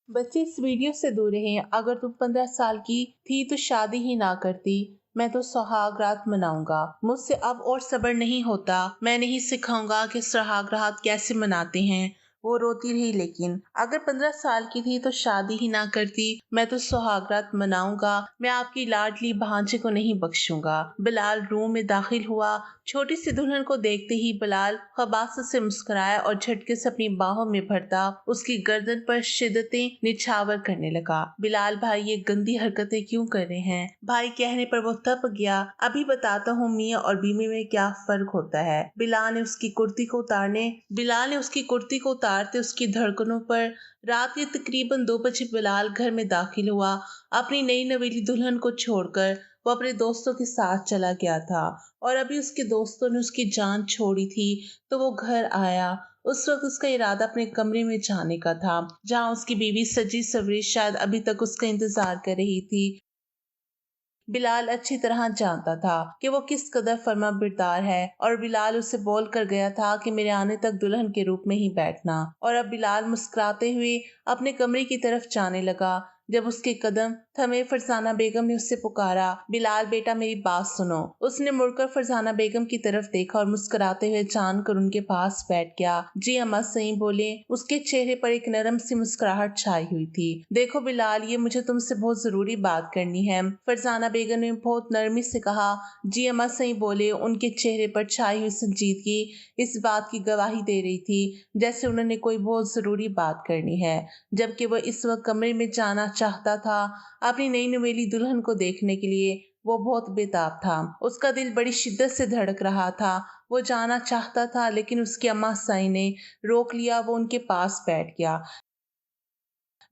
बच्चे इस वीडियो से दूर रहें। अगर तुम 15 साल की थी तो शादी ही ना करती। मैं तो सुहाग रात मनाऊंगा। मुझसे अब और सब्र नहीं होता। मैं नहीं सिखाऊंगा कि सुहाग रात कैसे मनाते हैं। वो रोती रही, लेकिन अगर 15 साल की थी तो शादी ही ना करती। मैं तो सुहाग रात मनाऊंगा। मैं आपकी लाडली भांजे को नहीं बख्शूंगा। बिलाल रूम में दाखिल हुआ। छोटी सी दुल्हन को देखते ही बिलाल खबासत से मुस्कुराया और झटके से अपनी बाहों में भरता उसकी गर्दन पर शिद्दतें निछावर करने लगा। बिलाल भाई, ये गंदी हरकतें क्यों कर रहे हैं? भाई कहने पर वो तप गया। अभी बताता हूँ मियाँ और बीवी में क्या फर्क होता है। बिलाल ने उसकी कुर्ती को उतारते उसकी धड़कनों पर। रात के तकरीबन 2 बजे बिलाल घर में दाखिल हुआ। अपनी नई नवेली दुल्हन को छोड़कर वो अपने दोस्तों के साथ चला गया था और अभी उसके दोस्तों ने उसकी जान छोड़ी थी तो वो घर आया। उस वक्त उसका इरादा अपने कमरे में जाने का था, जहां उसकी बीवी सजी सवरी शायद अभी तक उसका इंतजार कर रही थी। बिलाल अच्छी तरह जानता था कि वो किस कदर फर्माबरदार है और बिलाल उसे बोल कर गया था कि मेरे आने तक दुल्हन के रूप में ही बैठना। और अब बिलाल मुस्कुराते हुए अपने कमरे की तरफ जाने लगा। जब उसके कदम थमे, फरजाना बेगम ने उससे पुकारा, बिलाल बेटा मेरी बात सुनो। उसने मुड़कर फरजाना बेगम की तरफ देखा और मुस्कुराते हुए जानकर उनके पास बैठ गया। जी अम्मा सही बोले। उसके चेहरे पर एक नरम सी मुस्कुराहट छाई हुई थी। देखो बिलाल, ये मुझे तुमसे बहुत जरूरी बात करनी है। फरजाना बेगम ने बहुत नरमी से कहा। जी अम्मा सही बोले। उनके चेहरे पर छाई हुई संजीदगी इस बात की गवाही दे रही थी जैसे उन्होंने कोई बहुत जरूरी बात करनी है, जबकि वह इस वक्त कमरे में जाना चाहता था अपनी नई नवेली दुल्हन को देखने के लिए। वो बहुत बेताब था। उसका दिल बड़ी शिद्दत से धड़क रहा था। वो जाना चाहता था, लेकिन उसकी अम्मा साई ने रोक लिया। वो उनके पास बैठ गया।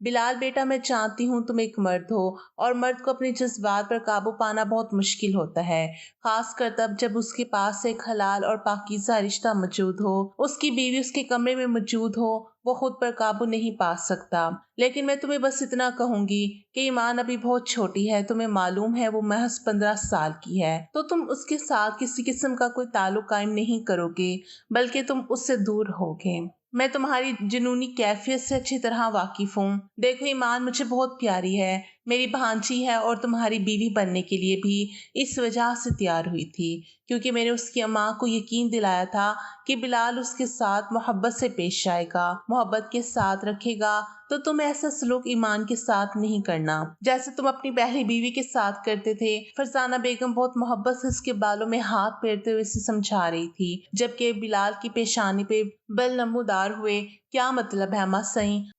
बिलाल बेटा, मैं जानती हूँ तुम एक मर्द हो और मर्द को अपने जज्बात पर काबू पाना बहुत मुश्किल होता है, खासकर तब जब उसके पास एक हलाल और पाकीज़ा रिश्ता मौजूद हो। उसकी बीवी उसके कमरे में मौजूद हो, वो खुद पर काबू नहीं पा सकता। लेकिन मैं तुम्हें बस इतना कहूंगी कि ईमान अभी बहुत छोटी है। तुम्हें मालूम है वो महज 15 साल की है, तो तुम उसके साथ किसी किस्म का कोई ताल्लुक कायम नहीं करोगे, बल्कि तुम उससे दूर होगे। मैं तुम्हारी जुनूनी कैफियत से अच्छी तरह वाकिफ हूँ। देखो ईमान मुझे बहुत प्यारी है, मेरी भांजी है और तुम्हारी बीवी बनने के लिए भी इस वजह से तैयार हुई थी क्योंकि मैंने उसकी अम्मा को यकीन दिलाया था कि बिलाल उसके साथ मोहब्बत से पेश आएगा, मोहब्बत के साथ रखेगा। तो तुम ऐसा सलूक ईमान के साथ नहीं करना जैसे तुम अपनी पहली बीवी के साथ करते थे। फरजाना बेगम बहुत मोहब्बत से उसके बालों में हाथ फेरते हुए उसे समझा रही थी, जबकि बिलाल की पेशानी पे बल नमूदार हुए। क्या मतलब है अम्मा सही?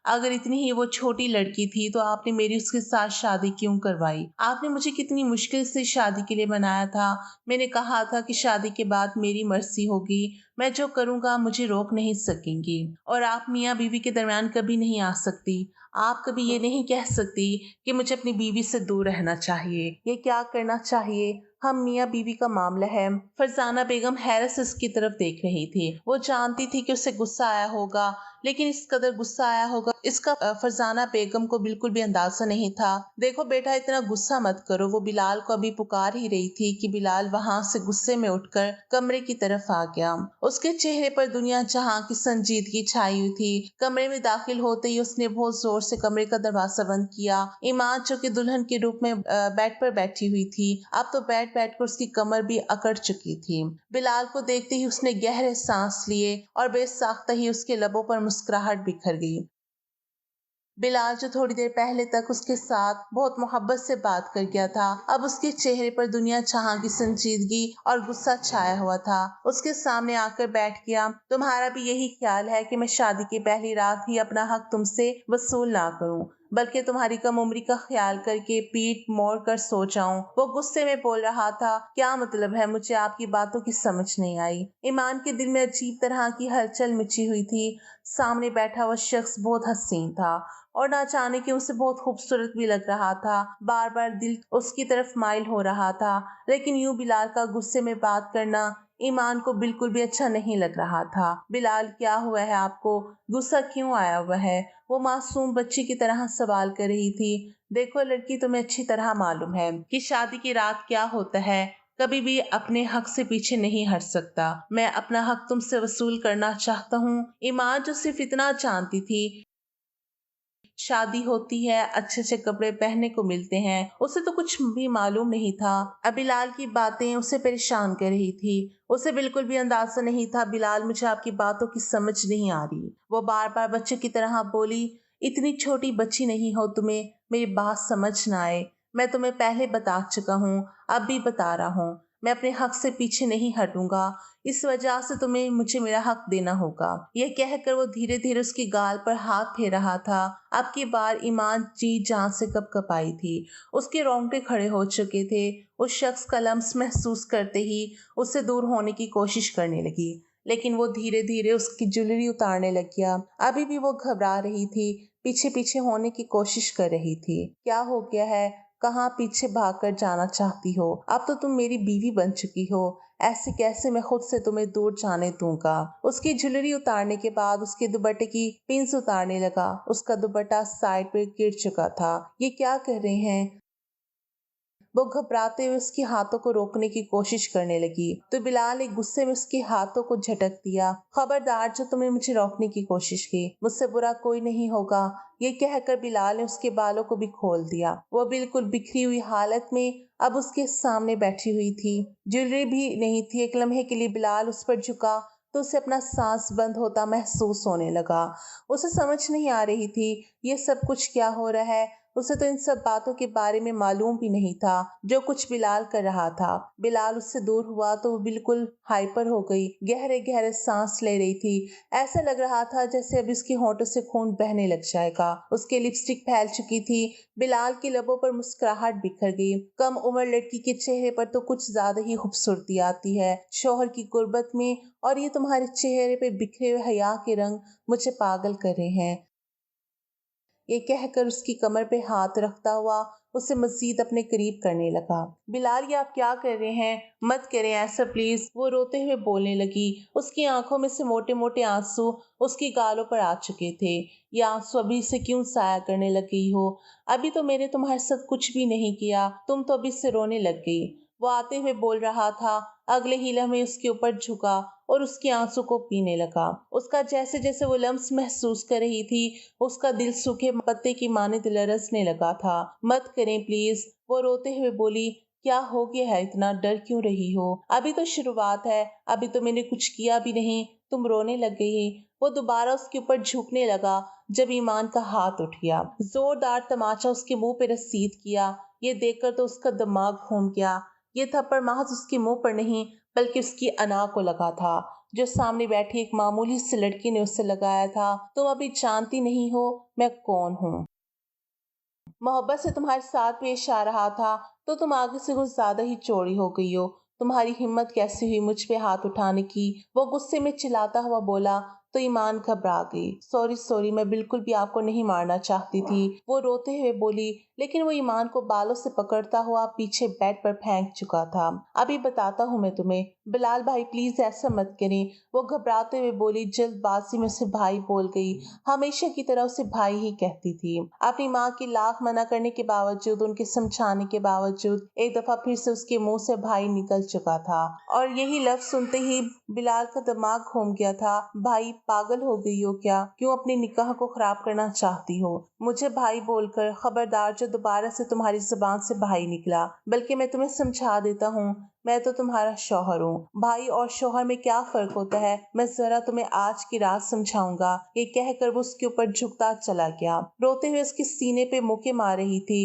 अगर इतनी ही वो छोटी लड़की थी तो आपने मेरी उसके साथ शादी क्यों करवाई? आपने मुझे कितनी मुश्किल से शादी के लिए मनाया था। मैंने कहा था कि शादी के बाद मेरी मर्जी होगी, मैं जो करूंगा मुझे रोक नहीं सकेंगी और आप मियाँ बीवी के दरमियान कभी नहीं आ सकती। आप कभी ये नहीं कह सकती कि मुझे अपनी बीवी से दूर रहना चाहिए, ये क्या करना चाहिए। हम मियाँ बीवी का मामला है। फरजाना बेगम हैरत से उसकी तरफ देख रही थी। वो जानती थी कि उसे गुस्सा आया होगा, लेकिन इस कदर गुस्सा आया होगा इसका फरजाना बेगम को बिल्कुल भी अंदाजा नहीं था। देखो बेटा, इतना गुस्सा मत करो। वो बिलाल को अभी पुकार ही रही थी कि बिलाल वहां से गुस्से में उठकर कमरे की तरफ आ गया। उसके चेहरे पर दुनिया जहां की संजीदगी छाई हुई थी। कमरे में दाखिल होते ही उसने बहुत जोर से कमरे का दरवाजा बंद किया। ईमान जो कि दुल्हन के रूप में बेड पर बैठी हुई थी, अब तो बैठ बैठ कर उसकी कमर भी अकड़ चुकी थी। बिलाल को देखते ही उसने गहरे सांस लिए और बेसाख्ता ही उसके लबों पर मुस्कुराहट बिखर गई। बिलाल जो थोड़ी देर पहले तक उसके साथ बहुत मोहब्बत से बात कर गया था, अब उसके चेहरे पर दुनिया जहां की संजीदगी और गुस्सा छाया हुआ था। उसके सामने आकर बैठ गया। तुम्हारा भी यही ख्याल है कि मैं शादी की पहली रात ही अपना हक तुमसे वसूल ना करूं, बल्कि तुम्हारी कम उम्री का ख्याल करके पीठ मोड़ कर सो जाऊं? वो गुस्से में बोल रहा था। क्या मतलब है? मुझे आपकी बातों की समझ नहीं आई। ईमान के दिल में अजीब तरह की हलचल मची हुई थी। सामने बैठा हुआ शख्स बहुत हसीन था और ना जाने कि उसे बहुत खूबसूरत भी लग रहा था। बार बार दिल उसकी तरफ माइल हो रहा था, लेकिन यूं बिलाल का गुस्से में बात करना ईमान को बिल्कुल भी अच्छा नहीं लग रहा था। बिलाल, क्या हुआ है आपको? गुस्सा क्यों आया हुआ है? वो मासूम बच्ची की तरह सवाल कर रही थी। देखो लड़की, तुम्हें अच्छी तरह मालूम है कि शादी की रात क्या होता है। कभी भी अपने हक से पीछे नहीं हट सकता। मैं अपना हक तुमसे वसूल करना चाहता हूँ। ईमान जो सिर्फ इतना जानती थी शादी होती है, अच्छे अच्छे कपड़े पहनने को मिलते हैं, उसे तो कुछ भी मालूम नहीं था। अब बिलाल की बातें उसे परेशान कर रही थी। उसे बिल्कुल भी अंदाजा नहीं था, बिलाल मुझे आपकी बातों की समझ नहीं आ रही। वो बार बार बच्चे की तरह बोली, इतनी छोटी बच्ची नहीं हो तुम्हें मेरी बात समझ ना आए। मैं तुम्हें पहले बता चुका हूँ, अब भी बता रहा हूँ, मैं अपने हक से पीछे नहीं हटूंगा। इस वजह से तुम्हें मुझे मेरा हक देना होगा। यह कहकर वो धीरे धीरे उसकी गाल पर हाथ फेर रहा था। अब की बार ईमान जी जान से कपकपाई थी। उसके रोंगटे खड़े हो चुके थे। उस शख्स का लम्स महसूस करते ही उससे दूर होने की कोशिश करने लगी, लेकिन वो धीरे धीरे उसकी ज्वेलरी उतारने लग गया। अभी भी वो घबरा रही थी, पीछे पीछे होने की कोशिश कर रही थी। क्या हो गया है? कहाँ पीछे भागकर जाना चाहती हो? अब तो तुम मेरी बीवी बन चुकी हो, ऐसे कैसे मैं खुद से तुम्हें दूर जाने दूंगा। उसकी ज्वेलरी उतारने के बाद उसके दुपट्टे की पिंस उतारने लगा। उसका दुपट्टा साइड पे गिर चुका था। ये क्या कर रहे हैं? वो घबराते हुए उसके हाथों को रोकने की कोशिश करने लगी तो बिलाल ने गुस्से में उसके हाथों को झटक दिया। खबरदार, जो तुमने मुझे रोकने की कोशिश की, मुझसे बुरा कोई नहीं होगा। ये कहकर बिलाल ने उसके बालों को भी खोल दिया। वो बिल्कुल बिखरी हुई हालत में अब उसके सामने बैठी हुई थी। ज्वेलरी भी नहीं थी। एक लम्हे के लिए बिलाल उस पर झुका तो उसे अपना सांस बंद होता महसूस होने लगा। उसे समझ नहीं आ रही थी ये सब कुछ क्या हो रहा है। उसे तो इन सब बातों के बारे में मालूम भी नहीं था जो कुछ बिलाल कर रहा था। बिलाल उससे दूर हुआ तो वो बिल्कुल हाइपर हो गई, गहरे गहरे सांस ले रही थी। ऐसा लग रहा था जैसे अब इसके होंठों से खून बहने लग जाएगा। उसकी लिपस्टिक फैल चुकी थी। बिलाल के लबों पर मुस्कुराहट बिखर गई। कम उम्र लड़की के चेहरे पर तो कुछ ज्यादा ही खूबसूरती आती है शोहर की गुर्बत में, और ये तुम्हारे चेहरे पे बिखरे हुए हया के रंग मुझे पागल कर रहे हैं। ये कहकर उसकी कमर पे हाथ रखता हुआ उसे मजीद अपने करीब करने लगा। बिलाल, ये आप क्या कर रहे हैं? मत करें ऐसा प्लीज, वो रोते हुए बोलने लगी। उसकी आंखों में से मोटे मोटे आंसू उसकी गालों पर आ चुके थे। ये आंसू अभी से क्यों साया करने लग गई हो? अभी तो मैंने तुम्हारे साथ कुछ भी नहीं किया, तुम तो अभी से रोने लग गई। वो आते हुए बोल रहा था। अगले ही लम्हे उसके ऊपर झुका और उसके आंसू को पीने लगा। उसका जैसे जैसे वो लम्स महसूस कर रही थी, उसका दिल सूखे पत्ते की मानिंद लरसने लगा था। मत करें प्लीज, वो रोते हुए बोली। क्या हो गया है? इतना डर क्यों रही हो? अभी तो शुरुआत है, अभी तो मैंने कुछ किया भी नहीं, तुम रोने लग गई। वो दोबारा उसके ऊपर झुकने लगा जब ईमान का हाथ उठ गया। जोरदार तमाचा उसके मुंह पे रसीद किया। ये देखकर तो उसका दिमाग घूम गया। ये थप्पड़ महज उसके मुंह पर नहीं बल्कि उसकी अना को लगा था, जो सामने बैठी एक मामूली सी लड़की ने उससे लगाया था। तुम अभी जानती नहीं हो मैं कौन हूँ। मोहब्बत से तुम्हारे साथ पेश आ रहा था तो तुम आगे से कुछ ज्यादा ही चौड़ी हो गई हो। तुम्हारी हिम्मत कैसी हुई मुझ पे हाथ उठाने की? वो गुस्से में चिल्लाता हुआ बोला तो ईमान घबरा गई। सॉरी सॉरी, मैं बिल्कुल भी आपको नहीं मारना चाहती थी, वो रोते हुए बोली। लेकिन वो ईमान को बालों से पकड़ता हुआ पीछे बेड पर फेंक चुका था। अभी बताता हूँ मैं तुम्हें। बिलाल भाई प्लीज ऐसा मत करें, वो घबराते हुए बोली। जल्दबाजी में उसे भाई बोल गई। हमेशा की तरह उसे भाई ही कहती थी। अपनी माँ की लाख मना करने के बावजूद, उनके समझाने के बावजूद एक दफा फिर से उसके मुंह से भाई निकल चुका था, और यही लफ्ज सुनते ही बिलाल का दिमाग घूम गया था। भाई, पागल हो गई हो क्या? क्यों अपने निकाह को खराब करना चाहती हो? मुझे भाई बोलकर खबरदार, जो दोबारा से तुम्हारी जुबान से भाई निकला। बल्कि मैं तुम्हें समझा देता हूँ, मैं तो तुम्हारा शौहर हूँ। भाई और शौहर में क्या फर्क होता है, मैं जरा तुम्हें आज की रात समझाऊंगा। ये कहकर वो उसके ऊपर झुकता चला गया। रोते हुए उसके सीने पे मुक्के मार रही थी,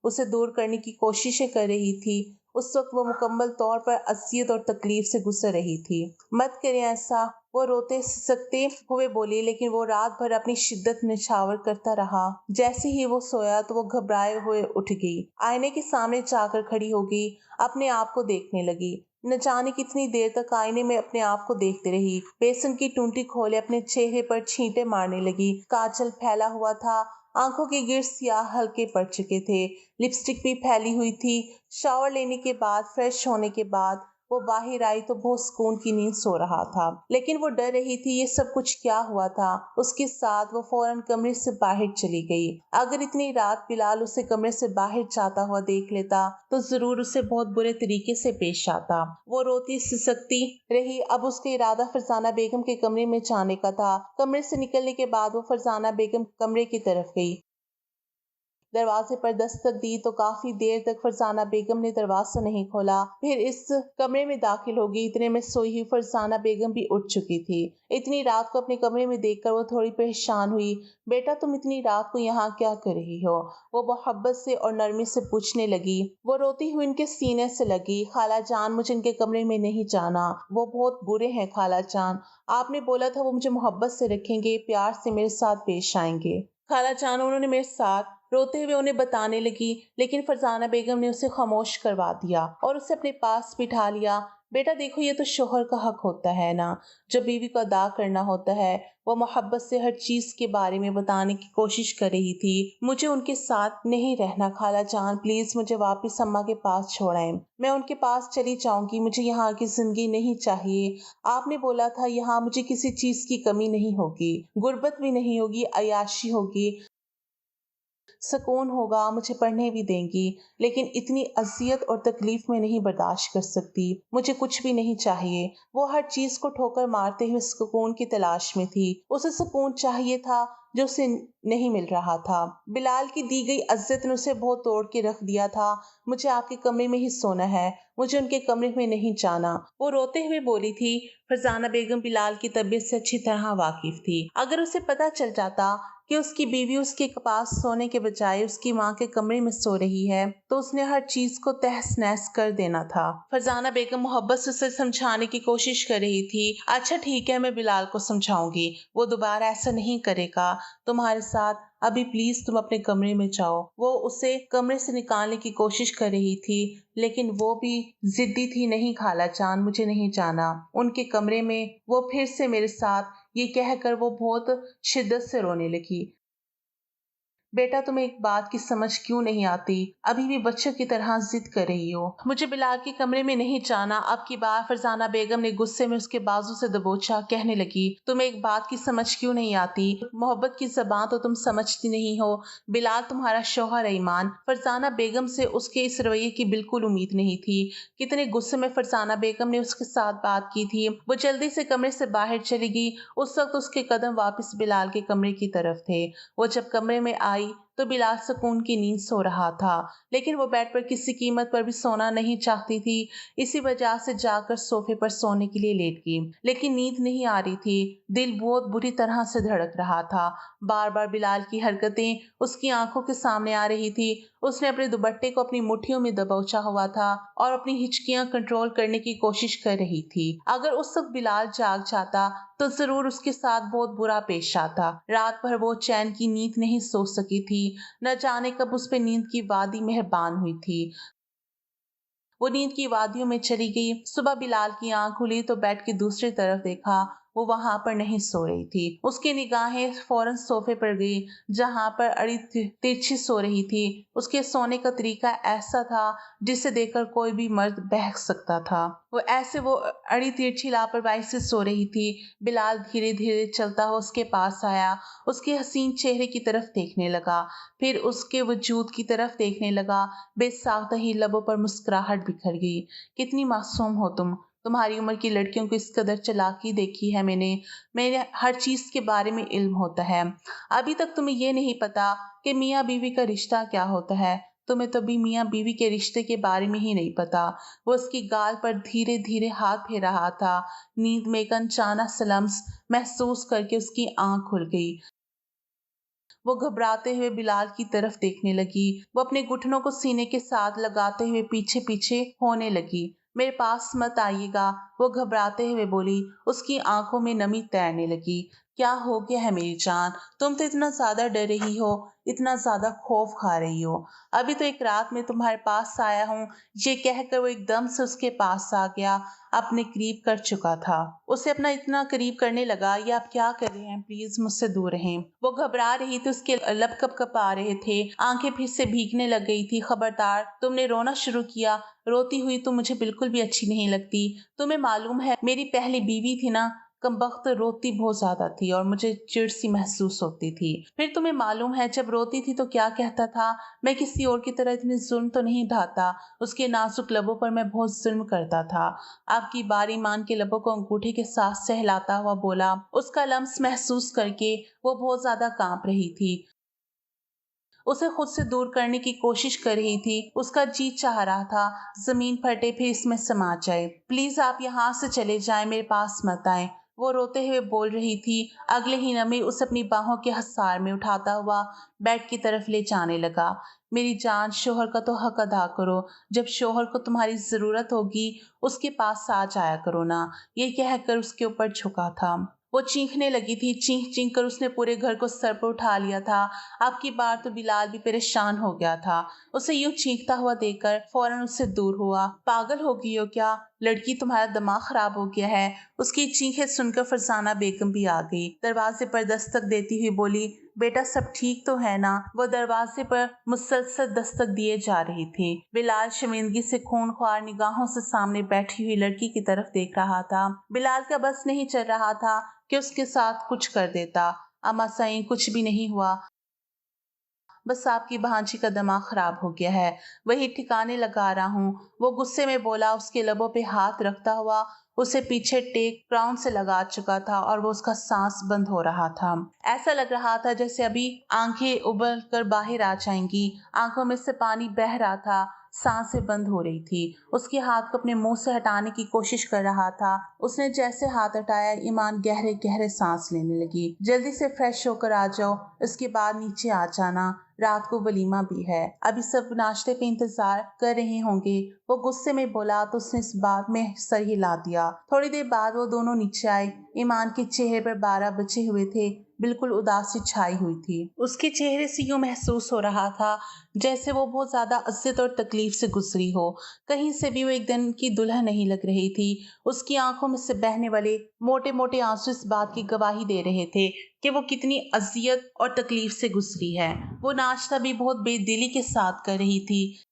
उसे दूर करने की कोशिशें कर रही थी। उस वक्त वो मुकम्मल तौर पर अजियत और तकलीफ से गुजर रही थी। मत करें ऐसा, वो रोते सकते हुए बोली। लेकिन वो रात भर अपनी शिद्दत निछावर करता रहा। जैसे ही वो सोया तो वो घबराए हुए उठ गई। आईने के सामने जाकर खड़ी हो गई। अपने आप को देखने लगी। न जाने कितनी देर तक आईने में अपने आप को देखती रही। बेसन की टूंटी खोले अपने चेहरे पर छींटे मारने लगी। काजल फैला हुआ था, आंखों के गिर सियाह हल्के पड़ चुके थे, लिपस्टिक भी फैली हुई थी। शावर लेने के बाद, फ्रेश होने के बाद वो बाहर आई तो बहुत सुकून की नींद सो रहा था, लेकिन वो डर रही थी ये सब कुछ क्या हुआ था उसके साथ। वो फौरन कमरे से बाहर चली गई। अगर इतनी रात बिलाल उसे कमरे से बाहर जाता हुआ देख लेता तो जरूर उसे बहुत बुरे तरीके से पेश आता। वो रोती सिसकती रही। अब उसका इरादा फरजाना बेगम के कमरे में जाने का था। कमरे से निकलने के बाद वो फरजाना बेगम कमरे की तरफ गई। दरवाजे पर दस्तक दी तो काफी देर तक फरजाना बेगम ने दरवाजा नहीं खोला। फिर इस कमरे में दाखिल हो गई। इतने में सोई हुई फरजाना बेगम भी उठ चुकी थी। इतनी रात को अपने कमरे में देखकर वो थोड़ी परेशान हुई। बेटा, तुम इतनी रात को यहाँ क्या कर रही हो? वो मोहब्बत से और नरमी से पूछने लगी। वो रोती हुई इनके सीने से लगी। खाला जान, मुझे इनके कमरे में नहीं जाना, वो बहुत बुरे हैं। खाला जान, आपने बोला था वो मुझे मोहब्बत से रखेंगे, प्यार से मेरे साथ पेश आएंगे। खाला जान, उन्होंने मेरे साथ, रोते हुए उन्हें बताने लगी, लेकिन फरजाना बेगम ने उसे खामोश करवा दिया और उसे अपने पास बिठा लिया। बेटा देखो, ये तो शोहर का हक होता है ना, जो बीवी को अदा करना होता है। वो मोहब्बत से हर चीज के बारे में बताने की कोशिश कर रही थी। मुझे उनके साथ नहीं रहना खाला जान, प्लीज मुझे वापस अम्मा के पास छोड़ाएं। मैं उनके पास चली जाऊंगी, मुझे यहाँ की जिंदगी नहीं चाहिए। आपने बोला था यहाँ मुझे किसी चीज की कमी नहीं होगी, गुर्बत भी नहीं होगी, अयाशी होगी, सुकून होगा, मुझे पढ़ने भी देंगी, लेकिन इतनी अजियत और तकलीफ में नहीं बर्दाश्त कर सकती। मुझे कुछ भी नहीं चाहिए। वो हर चीज को ठोकर मारते हुए सुकून की तलाश में थी। उसे सुकून चाहिए था जो उसे नहीं मिल रहा था। बिलाल की दी गई अज्जत ने उसे बहुत तोड़ के रख दिया था। मुझे आपके कमरे में ही सोना है, मुझे उनके कमरे में नहीं जाना, वो रोते हुए बोली थी। फरजाना बेगम बिलाल की तबीयत से अच्छी तरह वाकिफ थी। अगर उसे पता चल जाता कि उसकी बीवी उसके पास सोने के बजाय उसकी माँ के कमरे में सो रही है तो उसने हर चीज को तहस नहस कर देना था। फरजाना बेगम मोहब्बत से उसे समझाने की कोशिश कर रही थी। अच्छा ठीक है, मैं बिलाल को समझाऊंगी, वो दोबारा ऐसा नहीं करेगा तुम्हारे साथ। अभी प्लीज तुम अपने कमरे में जाओ। वो उसे कमरे से निकालने की कोशिश कर रही थी, लेकिन वो भी जिद्दी थी। नहीं खाला जान, मुझे नहीं जाना उनके कमरे में, वो फिर से मेरे साथ, ये कहकर वो बहुत शिद्दत से रोने लगी। बेटा, तुम्हें एक बात की समझ क्यों नहीं आती? अभी भी बच्चों की तरह जिद कर रही हो। मुझे बिलाल के कमरे में नहीं जाना। अब की बार फरजाना बेगम ने गुस्से में उसके बाजू से दबोचा। कहने लगी, तुम्हें एक बात की समझ क्यों नहीं आती? मोहब्बत की जबान तो तुम समझती नहीं हो। बिलाल तुम्हारा शौहर है ईमान। फरजाना बेगम से उसके इस रवैये की बिल्कुल उम्मीद नहीं थी। कितने गुस्से में फरजाना बेगम ने उसके साथ बात की थी। वो जल्दी से कमरे से बाहर चली गई। उस वक्त उसके कदम वापस बिलाल के कमरे की तरफ थे। वो जब कमरे में आई तो बिलाल सुकून की नींद सो रहा था, लेकिन वो बेड पर किसी कीमत पर भी सोना नहीं चाहती थी। इसी वजह से जाकर सोफे पर सोने के लिए लेट गई, लेकिन नींद नहीं आ रही थी। दिल बहुत बुरी तरह से धड़क रहा था। बार बार बिलाल की हरकतें उसकी आंखों के सामने आ रही थी। उसने अपने दुपट्टे को अपनी मुट्ठियों में दबोचा हुआ था और अपनी हिचकियां कंट्रोल करने की कोशिश कर रही थी। अगर उस वक्त बिलाल जाग जाता तो जरूर उसके साथ बहुत बुरा पेश आता। रात भर वो चैन की नींद नहीं सो सकी थी। न जाने कब उस पे नींद की वादी मेहरबान हुई थी। वो नींद की वादियों में चली गई। सुबह बिलाल की आंख खुली तो बेड की दूसरी तरफ देखा, वो वहां पर नहीं सो रही थी। उसकी निगाहें फौरन सोफे पर गई जहां पर अड़ी तिरछी सो रही थी। उसके सोने का तरीका ऐसा था जिसे देखकर कोई भी मर्द बहक सकता था। वो अड़ी तिरछी लापरवाही से सो रही थी। बिलाल धीरे धीरे चलता हुआ उसके पास आया, उसके हसीन चेहरे की तरफ देखने लगा, फिर उसके वजूद की तरफ देखने लगा। बेसाख्ता ही लबों पर मुस्कुराहट बिखर गई। कितनी मासूम हो तुम। तुम्हारी उम्र की लड़कियों को इस कदर चालाकी देखी है मैंने हर चीज के बारे में इल्म होता है। अभी तक तुम्हें ये नहीं पता कि मियाँ बीवी का रिश्ता क्या होता है। तुम्हें तो भी मियाँ बीवी के रिश्ते के बारे में ही नहीं पता। वो उसकी गाल पर धीरे धीरे हाथ फेर रहा था। नींद में एक अनचाना सलम्स महसूस करके उसकी आंख खुल गई। वो घबराते हुए बिलाल की तरफ देखने लगी। वो अपने घुटनों को सीने के साथ लगाते हुए पीछे पीछे होने लगी। मेरे पास मत आइएगा, वो घबराते हुए बोली। उसकी आंखों में नमी तैरने लगी। क्या हो गया है मेरी जान? तुम तो इतना ज्यादा डर रही हो, इतना ज्यादा खौफ खा रही हो। अभी तो एक रात में तुम्हारे पास आया हूँ, ये कहकर वो एकदम से उसके पास आ गया, अपने करीब कर चुका था। उसे अपना इतना करीब करने लगा। ये आप क्या कर रहे हैं? प्लीज मुझसे दूर रहें। वो घबरा रही थी, उसके लब कँप-कँपा रहे थे, आंखें फिर से भीगने लग गई थी। खबरदार, तुमने रोना शुरू किया। रोती हुई तो मुझे बिल्कुल भी अच्छी नहीं लगती। तुम्हें मालूम है, मेरी पहली बीवी थी ना, कमबख्त रोती बहुत ज्यादा थी और मुझे चिढ़ सी महसूस होती थी। फिर तुम्हें मालूम है, जब रोती थी तो क्या कहता था? मैं किसी और की तरह इतनी जुल्म तो नहीं ढाता। उसके नाजुक लबों पर मैं बहुत जुल्म करता था। आपकी बारी मान के लबों को अंगूठे के साथ सहलाता हुआ बोला। उसका लम्स महसूस करके वो बहुत ज्यादा कांप रही थी। उसे खुद से दूर करने की कोशिश कर रही थी। उसका जी चाह रहा था जमीन फटे फिर इसमें समा जाए। प्लीज आप यहाँ से चले जाएं, मेरे पास मत आए। वो रोते हुए बोल रही थी। अगले ही लम्हे उसे अपनी बाहों के हसार में उठाता हुआ बेड की तरफ ले जाने लगा। मेरी जान, शोहर का तो हक अदा करो। जब शोहर को तुम्हारी जरूरत होगी, उसके पास आ जाया करो ना। ये कहकर उसके ऊपर झुका था। वो चीखने लगी थी। चीख चीख कर उसने पूरे घर को सर पर उठा लिया था। अब की बार तो बिलाल भी परेशान हो गया था। उसे यूं चीखता हुआ देखकर फौरन उससे दूर हुआ। पागल हो गई हो क्या? लड़की, तुम्हारा दिमाग खराब हो गया है। उसकी चीखें सुनकर फरजाना बेगम भी आ गई। दरवाजे पर दस्तक देती हुई बोली, बेटा सब ठीक तो है ना? वो दरवाजे पर मुसलसल दस्तक दिए जा रही थी। बिलाल शर्मिंदगी से खूनख्वार निगाहों से सामने बैठी हुई लड़की की तरफ देख रहा था। बिलाल का बस नहीं चल रहा था कि उसके साथ कुछ कर देता। अम्मा सही, कुछ भी नहीं हुआ, बस आपकी भांजी का दिमाग खराब हो गया है, वही ठिकाने लगा रहा हूँ। वो गुस्से में बोला, उसके लबों पे हाथ रखता हुआ उसे पीछे टेक क्राउन से लगा चुका था और वो उसका सांस बंद हो रहा था। ऐसा लग रहा था जैसे अभी आंखें उबल कर बाहर आ जाएंगी। आंखों में से पानी बह रहा था, सांसें बंद हो रही थी। उसके हाथ को अपने मुंह से हटाने की कोशिश कर रहा था। उसने जैसे हाथ हटाया, ईमान गहरे गहरे सांस लेने लगी। जल्दी से फ्रेश होकर आ जाओ, इसके बाद नीचे आ जाना, रात को वलीमा भी है। अभी सब नाश्ते का इंतजार कर रहे होंगे। वो गुस्से में बोला तो उसने इस बात में सर हिला दिया। थोड़ी देर बाद वो दोनों नीचे आए। ईमान के चेहरे पर 12 बचे हुए थे, बिल्कुल उदासी छाई हुई थी। उसके चेहरे से यूं महसूस हो रहा था जैसे वो बहुत ज्यादा अज़ियत और तकलीफ से गुजरी हो। कहीं से भी वो एक दिन की दुल्हन नहीं लग रही थी। उसकी आंखों में से बहने वाले मोटे मोटे आंसू इस बात की गवाही दे रहे थे कि वो कितनी अजियत और तकलीफ से गुजरी है। वो नाश्ता भी बहुत बेदिली के साथ कर रही थी।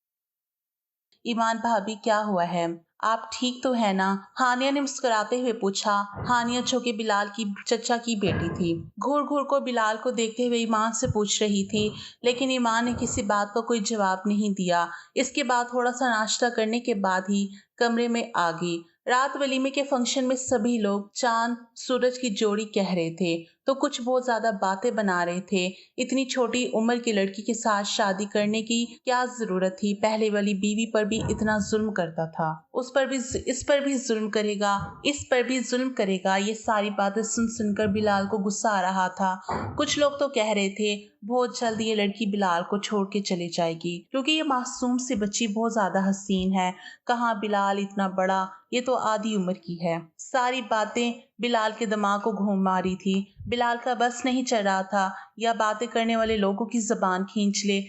ईमान भाभी, क्या हुआ है? आप ठीक तो है ना? हानिया ने मुस्कुराते हुए पूछा। हानिया जो कि बिलाल की चचा की बेटी थी, घूर घूर को बिलाल को देखते हुए ईमान से पूछ रही थी, लेकिन ईमान ने किसी बात का कोई जवाब नहीं दिया। इसके बाद थोड़ा सा नाश्ता करने के बाद ही कमरे में आ गई। रात वलीमे के फंक्शन में सभी लोग चांद सूरज की जोड़ी कह रहे थे तो कुछ बहुत ज्यादा बातें बना रहे थे। इतनी छोटी उम्र की लड़की के साथ शादी करने की क्या जरूरत थी? पहले वाली बीवी पर भी इतना जुल्म करता था, उस पर भी, इस पर भी जुल्म करेगा, इस पर भी जुल्म करेगा। ये सारी बातें सुन सुनकर बिलाल को गुस्सा आ रहा था। कुछ लोग तो कह रहे थे बहुत जल्द ये लड़की बिलाल को छोड़ के चली जाएगी, क्योंकि ये मासूम सी बच्ची बहुत ज्यादा हसीन है। कहाँ बिलाल इतना बड़ा, ये तो आधी उम्र की है। सारी बातें बिलाल के दिमाग को घूम मारी थी। बिलाल का बस नहीं चल रहा था या बातें करने वाले लोगों की जबान खींच ले।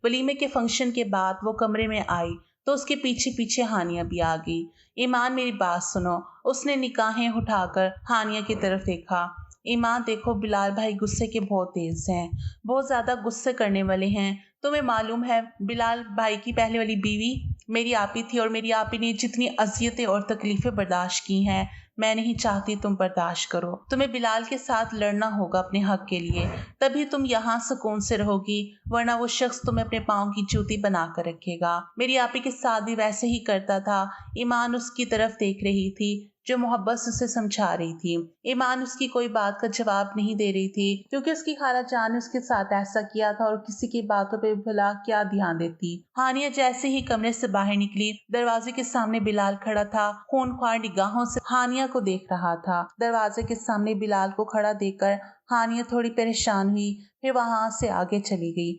वलीमे के फंक्शन के बाद वो कमरे में आई तो उसके पीछे पीछे हानिया भी आ गई। ईमान, मेरी बात सुनो। उसने निगाहें उठाकर हानिया की तरफ देखा। ईमान देखो, बिलाल भाई गुस्से के बहुत तेज हैं, बहुत ज्यादा गुस्से करने वाले हैं। तुम्हें मालूम है, बिलाल भाई की पहले वाली बीवी मेरी आपी थी और मेरी आपी ने जितनी अजियतें और तकलीफें बर्दाश्त की हैं, मैं नहीं चाहती तुम बर्दाश्त करो। तुम्हें बिलाल के साथ लड़ना होगा अपने हक के लिए, तभी तुम यहाँ सुकून से रहोगी, वरना वो शख्स तुम्हें अपने पाँव की जूती बना कर रखेगा। मेरी आपी के साथ भी वैसे ही करता था। ईमान उसकी तरफ देख रही थी जो मोहब्बत से उसे समझा रही थी। ईमान उसकी कोई बात का जवाब नहीं दे रही थी, क्योंकि उसकी खाला जान ने उसके साथ ऐसा किया था और किसी की बातों पे भला क्या ध्यान देती। हानिया जैसे ही कमरे से बाहर निकली, दरवाजे के सामने बिलाल खड़ा था, खूनख्वार निगाहों से हानिया को देख रहा था। दरवाजे के सामने बिलाल को खड़ा देखकर हानिया थोड़ी परेशान हुई, फिर वहां से आगे चली गई।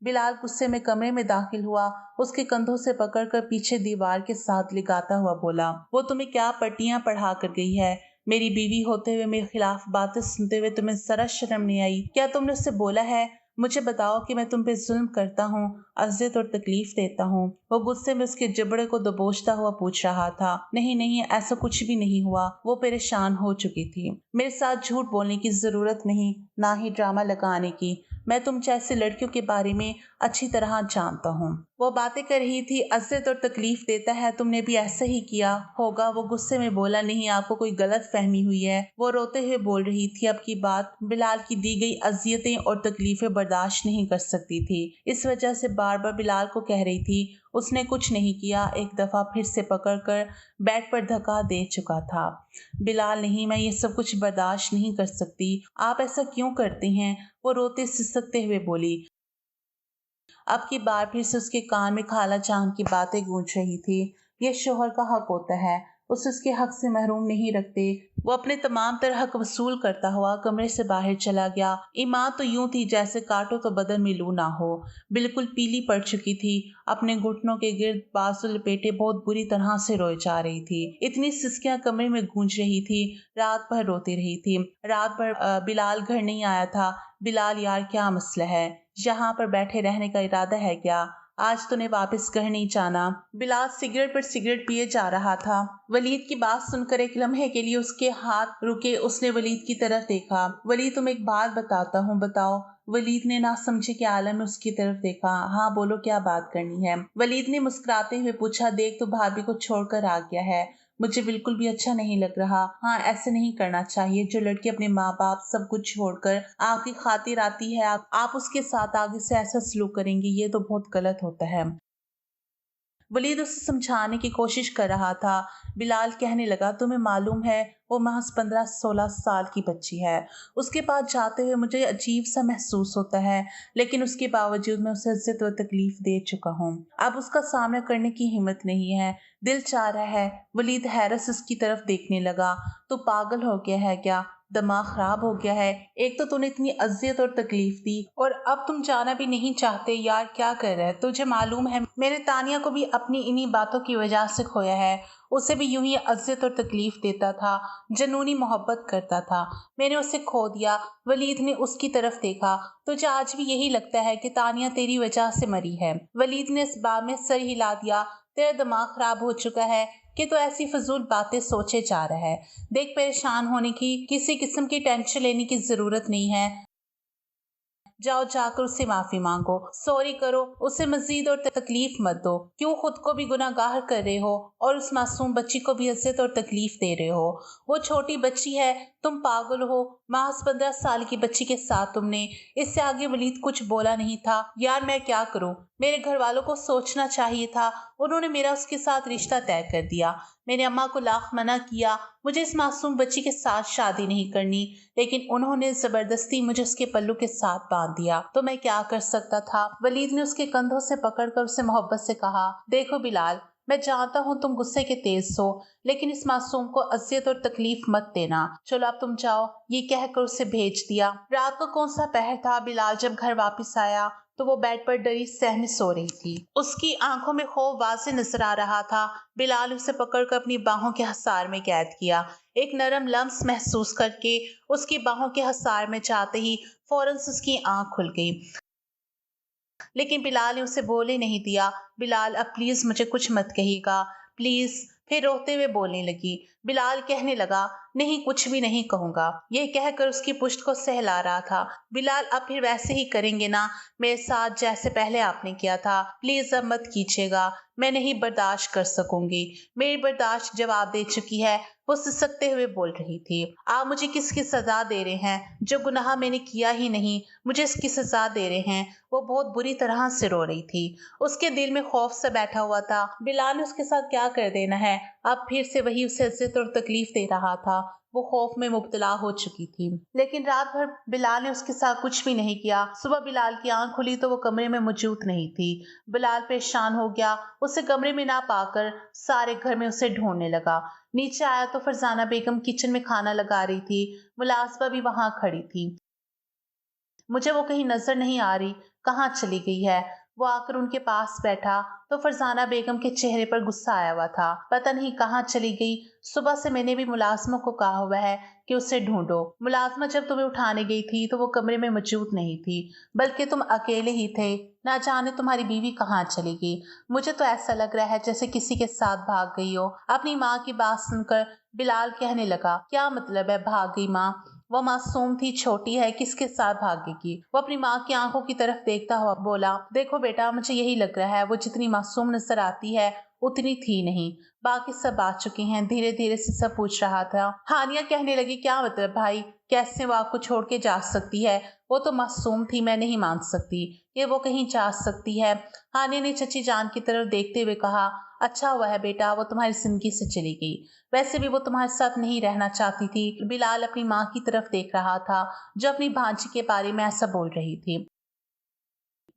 बिलाल गुस्से में कमरे में दाखिल हुआ। उसके कंधों से पकड़कर पीछे दीवार के साथ लिगाता हुआ बोला, वो तुम्हें क्या पट्टियां पढ़ा कर गई है? मेरी बीवी होते हुए मेरे खिलाफ बातें सुनते हुए तुम्हें जरा शर्म नहीं आई? क्या तुमने उससे बोला है मुझे बताओ कि मैं तुम पे जुल्म करता हूँ, अजियत और तकलीफ देता हूँ? वो गुस्से में उसके जबड़े को दबोचता हुआ पूछ रहा था। नहीं नहीं, ऐसा कुछ भी नहीं हुआ। वो परेशान हो चुकी थी। मेरे साथ झूठ बोलने की जरूरत नहीं, ना ही ड्रामा लगाने की। मैं तुम जैसे लड़कियों के बारे में अच्छी तरह जानता हूँ। वो बातें कर रही थी, अजियत और तकलीफ देता है, तुमने भी ऐसा ही किया होगा। वो गुस्से में बोला, नहीं आपको कोई गलत फहमी हुई है। वो रोते हुए बोल रही थी, अब की बात बिलाल की दी गई अजियतें और तकलीफें बर्दाश्त नहीं कर सकती थी। इस वजह से बार बार बिलाल को कह रही थी। उसने कुछ नहीं किया, एक दफा फिर से पकड़कर बेड पर धक्का दे चुका था। बिलाल, नहीं, मैं ये सब कुछ बर्दाश्त नहीं कर सकती। आप ऐसा क्यों करते हैं? वो रोते सिसकते हुए बोली। अब की बार फिर से उसके कान में खाला जान की बातें गूंज रही थी। यह शोहर का हक होता है, उसे उसके हक से महरूम नहीं रखते। वो अपने तमाम तरह हक वसूल करता हुआ कमरे से बाहर चला गया। ईमान तो यूं थी जैसे काटो तो बदन में लू ना हो। बिल्कुल पीली पड़ चुकी थी। अपने घुटनों के गिर्द बाजू लपेटे बहुत बुरी तरह से रोए जा रही थी। इतनी सिसकियां कमरे में गूंज रही थी। रात भर रोती रही थी। रात भर बिलाल घर नहीं आया था। बिलाल, यार क्या मसला है? यहाँ पर बैठे रहने का इरादा है क्या? आज तूने वापस घर नहीं जाना? बिलाल सिगरेट पर सिगरेट पिए जा रहा था। वलीद की बात सुनकर एक लम्हे के लिए उसके हाथ रुके। उसने वलीद की तरफ देखा। वलीद, तुम एक बात बताता हूँ, बताओ। वलीद ने ना समझे के आलम में उसकी तरफ देखा। हाँ बोलो, क्या बात करनी है? वलीद ने मुस्कुराते हुए पूछा, देख तू भाभी को छोड़कर आ गया है। मुझे बिल्कुल भी अच्छा नहीं लग रहा। हाँ, ऐसे नहीं करना चाहिए। जो लड़की अपने माँ बाप सब कुछ छोड़कर आपकी खातिर आती है, आप उसके साथ आगे से ऐसा सलूक करेंगे, ये तो बहुत गलत होता है। वलीद उसे समझाने की कोशिश कर रहा था। बिलाल कहने लगा, तुम्हें मालूम है वो महज 15-16 साल की बच्ची है। उसके पास जाते हुए मुझे अजीब सा महसूस होता है, लेकिन उसके बावजूद मैं उसे इज्जत और तकलीफ दे चुका हूँ। अब उसका सामना करने की हिम्मत नहीं है, दिल चाह रहा है। वलीद हैरत से उसकी तरफ देखने लगा। तो पागल हो गया है क्या? दिमाग खराब हो गया है? एक तो तूने इतनी अजियत और तकलीफ दी और अब तुम जाना भी नहीं चाहते। यार क्या कर रहे हैं? तुझे मालूम है मेरे तानिया को भी अपनी इन्हीं बातों की वजह से खोया है। उसे भी यूं ही अजियत और तकलीफ देता था, जनूनी मोहब्बत करता था। मैंने उसे खो दिया। वलीद ने उसकी तरफ देखा। तुझे आज भी यही लगता है कि तानिया तेरी वजह से मरी है? वलीद ने इस बात में सर हिला दिया। तेरा दिमाग खराब हो चुका है कि तो ऐसी फजूल बातें सोचे जा रहा है। देख, परेशान होने की, किसी किस्म की टेंशन लेने की जरूरत नहीं है। जाओ जाकर उससे माफी मांगो, सॉरी करो, उसे मजीद और तकलीफ मत दो। क्यों खुद को भी गुनाहगार कर रहे हो और उस मासूम बच्ची को भी इज्जत और तकलीफ दे रहे हो? वो छोटी बच्ची है, तुम पागल हो। महज 15 साल की बच्ची के साथ तुमने। इससे आगे वलीद कुछ बोला नहीं था। यार मैं क्या करूं? मेरे घर वालों को सोचना चाहिए था। उन्होंने मेरा उसके साथ रिश्ता तय कर दिया। मैंने अम्मा को लाख मना किया, मुझे इस मासूम बच्ची के साथ शादी नहीं करनी, लेकिन उन्होंने जबरदस्ती मुझे उसके पल्लू के साथ बांध दिया। तो मैं क्या कर सकता था? वलीद ने उसके कंधों से पकड़कर उसे मोहब्बत से कहा, देखो बिलाल, मैं जानता हूँ तुम गुस्से के तेज हो, लेकिन इस मासूम को अजियत और तकलीफ मत देना। चलो अब तुम जाओ। ये कहकर उसे भेज दिया। रात को कौन सा पहर था? बिलाल जब घर वापस आया तो वो बेड पर डरी सहमी सो रही थी। उसकी आंखों में खौफ वाज़ेह नजर आ रहा था। बिलाल उसे पकड़कर अपनी बाहों के हसार में कैद किया। एक नरम लम्स महसूस करके उसकी बाहों के हसार में जाते ही फौरन से उसकी आंख खुल गई, लेकिन बिलाल ने उसे बोले नहीं दिया। बिलाल, अब प्लीज मुझे कुछ मत कहिएगा, प्लीज। फिर रोते हुए बोलने लगी। बिलाल कहने लगा, नहीं कुछ भी नहीं कहूंगा। यह कहकर उसकी पुश्त को सहला रहा था। बिलाल, अब फिर वैसे ही करेंगे ना मेरे साथ जैसे पहले आपने किया था? प्लीज अब मत कीजिएगा, मैं नहीं बर्दाश्त कर सकूंगी। मेरी बर्दाश्त जवाब दे चुकी है। वो सिसकते हुए बोल रही थी। आप मुझे किसकी सजा दे रहे हैं? जो गुनाह मैंने किया ही नहीं, मुझे इसकी सजा दे रहे हैं। वो बहुत बुरी तरह से रो रही थी। उसके दिल में खौफ सा बैठा हुआ था। बिलाल ने उसके साथ क्या कर देना है? अब फिर से वही उसे इज्जत और तकलीफ दे रहा था। वो खौफ में मुब्तला हो चुकी थी। लेकिन रात भर बिलाल ने उसके साथ कुछ भी नहीं किया। सुबह बिलाल की आंख खुली तो वो कमरे में मौजूद नहीं थी। बिलाल परेशान हो गया। उसे कमरे में ना पाकर सारे घर में उसे ढूंढने लगा। नीचे आया तो फरजाना बेगम किचन में खाना लगा रही थी। मुलाजबा भी वहां खड़ी थी। मुझे वो कहीं नजर नहीं आ रही, कहाँ चली गई है? वो आकर उनके पास बैठा तो फरजाना बेगम के चेहरे पर गुस्सा आया हुआ था। पता नहीं कहाँ चली गई। सुबह से मैंने भी मुलाजमों को कहा हुआ है कि उसे ढूंढो। मुलाजमा जब तुम्हें उठाने गई थी तो वो कमरे में मौजूद नहीं थी, बल्कि तुम अकेले ही थे। ना जाने तुम्हारी बीवी कहाँ चली गई। मुझे तो ऐसा लग रहा है जैसे किसी के साथ भाग गई हो। अपनी माँ की बात सुनकर बिलाल कहने लगा, क्या मतलब है भाग गई माँ? वो मासूम थी, छोटी है, किसके साथ भागेगी? वो अपनी माँ की आंखों की तरफ देखता हुआ बोला, देखो बेटा, मुझे यही लग रहा है वो जितनी मासूम नजर आती है उतनी थी नहीं। बाकी सब आ चुके हैं। धीरे धीरे से सब पूछ रहा था। हानिया कहने लगी, क्या मतलब भाई, कैसे वो आपको छोड़ के जा सकती है? वो तो मासूम थी, मैं नहीं मान सकती कि वो कहीं जा सकती है। हानिया ने चची जान की तरफ देखते हुए कहा, अच्छा हुआ है बेटा वो तुम्हारी जिंदगी से चली गई। वैसे भी वो तुम्हारे साथ नहीं रहना चाहती थी। बिलाल अपनी माँ की तरफ देख रहा था जो अपनी भांजी के बारे में ऐसा बोल रही थी।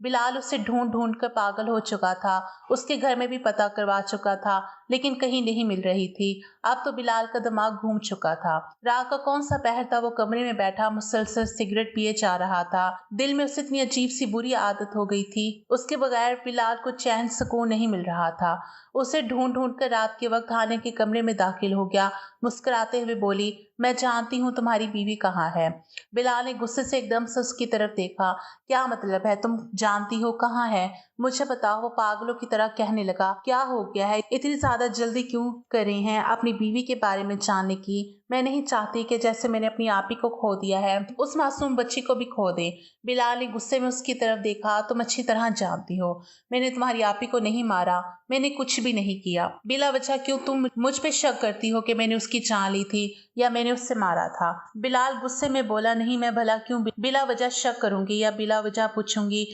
बिलाल उसे ढूंढ ढूंढ कर पागल हो चुका था। उसके घर में भी पता करवा चुका था, लेकिन कहीं नहीं मिल रही थी। अब तो बिलाल का दिमाग घूम चुका था। रात का कौन सा पहर था, वो कमरे में बैठा मुसलसल सिगरेट पिए जा रहा था। दिल में उसे इतनी अजीब सी बुरी आदत हो गई थी, उसके बगैर बिलाल को चैन सुकून नहीं मिल रहा था। उसे ढूंढ ढूंढ कर रात के वक्त हानिया के कमरे में दाखिल हो गया। मुस्कुराते हुए बोली, मैं जानती हूँ तुम्हारी बीवी कहाँ है। बिलाल ने गुस्से से एकदम से उसकी तरफ देखा। क्या मतलब है, तुम जानती हो कहाँ है? मुझे बताओ। वो पागलों की तरह कहने लगा, क्या हो गया है, इतनी ज्यादा जल्दी क्यों कर रही हैं अपनी बीवी के बारे में जानने की? मैं नहीं चाहती कि जैसे मैंने अपनी आप ही को खो दिया है उस मासूम बच्ची को भी खो दे। बिलाल ने गुस्से में उसकी तरफ देखा, तुम अच्छी तरह जानती हो मैंने तुम्हारी आप ही को नहीं मारा। मैंने कुछ भी नहीं किया। बिला वजह क्यों तुम मुझ पे शक करती हो कि मैंने उसकी जान ली थी या मैंने उससे मारा था? बिलाल गुस्से में बोला, नहीं, मैं भला क्यों बिला वजह शक करूंगी या बिला वजह पूछूंगी,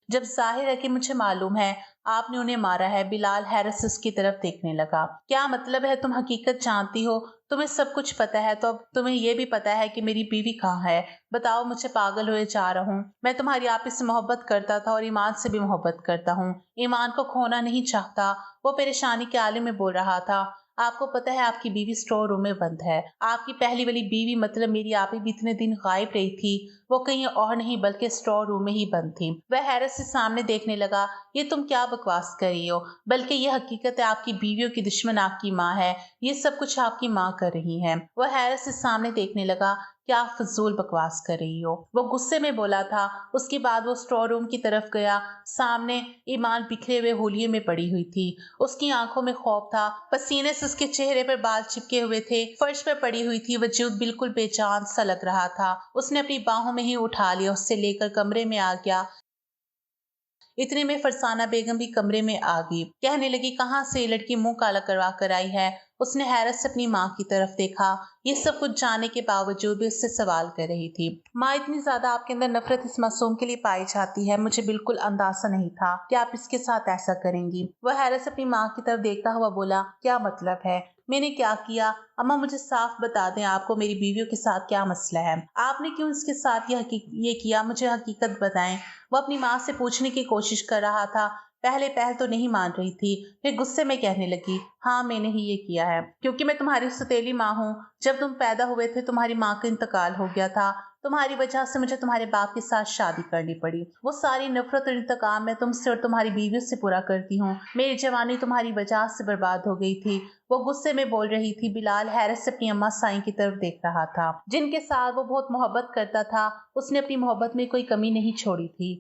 जब जाहिर है कि मुझे मालूम है आपने उन्हें मारा है। बिलाल हैरत से उसकी तरफ देखने लगा। क्या मतलब है, तुम हकीकत जानती हो, तुम्हें सब कुछ पता है, तो अब तुम्हें यह भी पता है कि मेरी बीवी कहाँ है? बताओ, मुझे पागल हुए जा रहा हूँ। मैं तुम्हारी आप से मोहब्बत करता था और ईमान से भी मोहब्बत करता हूँ। ईमान को खोना नहीं चाहता। वो परेशानी के आले में बोल रहा था। आपको पता है आपकी बीवी स्टोर रूम में बंद है। आपकी पहली वाली बीवी मतलब मेरी आप भी इतने दिन गायब रही थी। वो कहीं और नहीं बल्कि स्टोर रूम में ही बंद थी। वह हैरत से सामने देखने लगा। ये तुम क्या बकवास कर रही हो? बल्कि ये हकीकत है, आपकी बीवियों की दुश्मन आपकी माँ है। ये सब कुछ आपकी माँ कर रही है। वह हैरत से सामने देखने लगा। क्या फजूल बकवास कर रही हो? वो गुस्से में बोला था। उसके बाद वो स्टोर रूम की तरफ गया। सामने ईमान बिखरे हुए होलिये में पड़ी हुई थी। उसकी आंखों में खौफ था। पसीने से उसके चेहरे पर बाल चिपके हुए थे। फर्श पर पड़ी हुई थी। वजूद बिल्कुल बेजान सा लग रहा था। उसने अपनी बाहों में ही उठा लिया, उससे लेकर कमरे में आ गया। इतने में फरसाना बेगम भी कमरे में आ गई। कहने लगी, कहाँ से ये लड़की मुंह काला करवा कर आई है? उसने हैरत से अपनी माँ की तरफ देखा। ये सब कुछ जानने के बावजूद भी उससे सवाल कर रही थी। माँ, इतनी ज्यादा आपके अंदर नफरत इस मासूम के लिए पाई जाती है, मुझे बिल्कुल अंदाजा नहीं था कि आप इसके साथ ऐसा करेंगी। वह हैरत से अपनी माँ की तरफ देखता हुआ बोला, क्या मतलब है? मैंने क्या किया? अम्मा, मुझे साफ बता दें, आपको मेरी बीवियों के साथ क्या मसला है? आपने क्यों इसके साथ ये किया? मुझे हकीकत बताएं। वो अपनी माँ से पूछने की कोशिश कर रहा था। पहले पहल तो नहीं मान रही थी, फिर गुस्से में कहने लगी, हाँ, मैंने ही ये किया है, क्योंकि मैं तुम्हारी सौतेली माँ हूँ। जब तुम पैदा हुए थे तुम्हारी माँ का इंतकाल हो गया था। तुम्हारी वजह से मुझे तुम्हारे बाप के साथ शादी करनी पड़ी। वो सारी नफरत और इंतकाम मैं तुमसे और तुम्हारी बीवियों से पूरा करती हूँ। मेरी जवानी तुम्हारी वजह से बर्बाद हो गई थी। वो गुस्से में बोल रही थी। बिलाल हैरत से अपनी अम्मा साईं की तरफ देख रहा था, जिनके साथ वो बहुत मोहब्बत करता था। उसने अपनी मोहब्बत में कोई कमी नहीं छोड़ी थी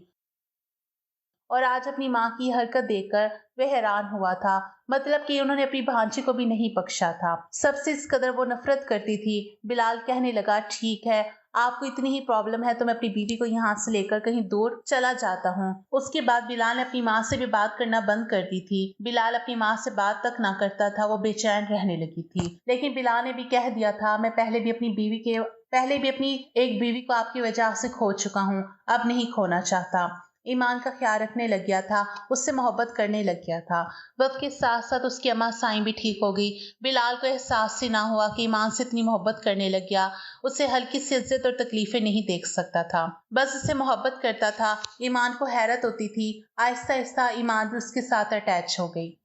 और आज अपनी माँ की हरकत देखकर वह हैरान हुआ था। मतलब कि उन्होंने अपनी भांजी को भी नहीं बख्शा था। सबसे इस कदर वो नफरत करती थी। बिलाल कहने लगा, ठीक है, आपको इतनी ही प्रॉब्लम है तो मैं अपनी बीवी को यहाँ से लेकर कहीं दूर चला जाता हूँ। उसके बाद बिलाल ने अपनी माँ से भी बात करना बंद कर दी थी। बिलाल अपनी माँ से बात तक ना करता था। वो बेचैन रहने लगी थी। लेकिन बिलाल ने भी कह दिया था, मैं पहले भी अपनी एक बीवी को आपकी वजह से खो चुका हूँ, अब नहीं खोना चाहता। ईमान का ख्याल रखने लग गया था, उससे मोहब्बत करने लग गया था। वक्त के साथ साथ उसकी अम्मा साईं भी ठीक हो गई। बिलाल को एहसास ही ना हुआ कि ईमान से इतनी मोहब्बत करने लग गया। उसे हल्की सी इज्जत और तकलीफें नहीं देख सकता था, बस उससे मोहब्बत करता था। ईमान को हैरत होती थी। आहिस्ता आहिस्ता ईमान भी उसके साथ अटैच हो गई।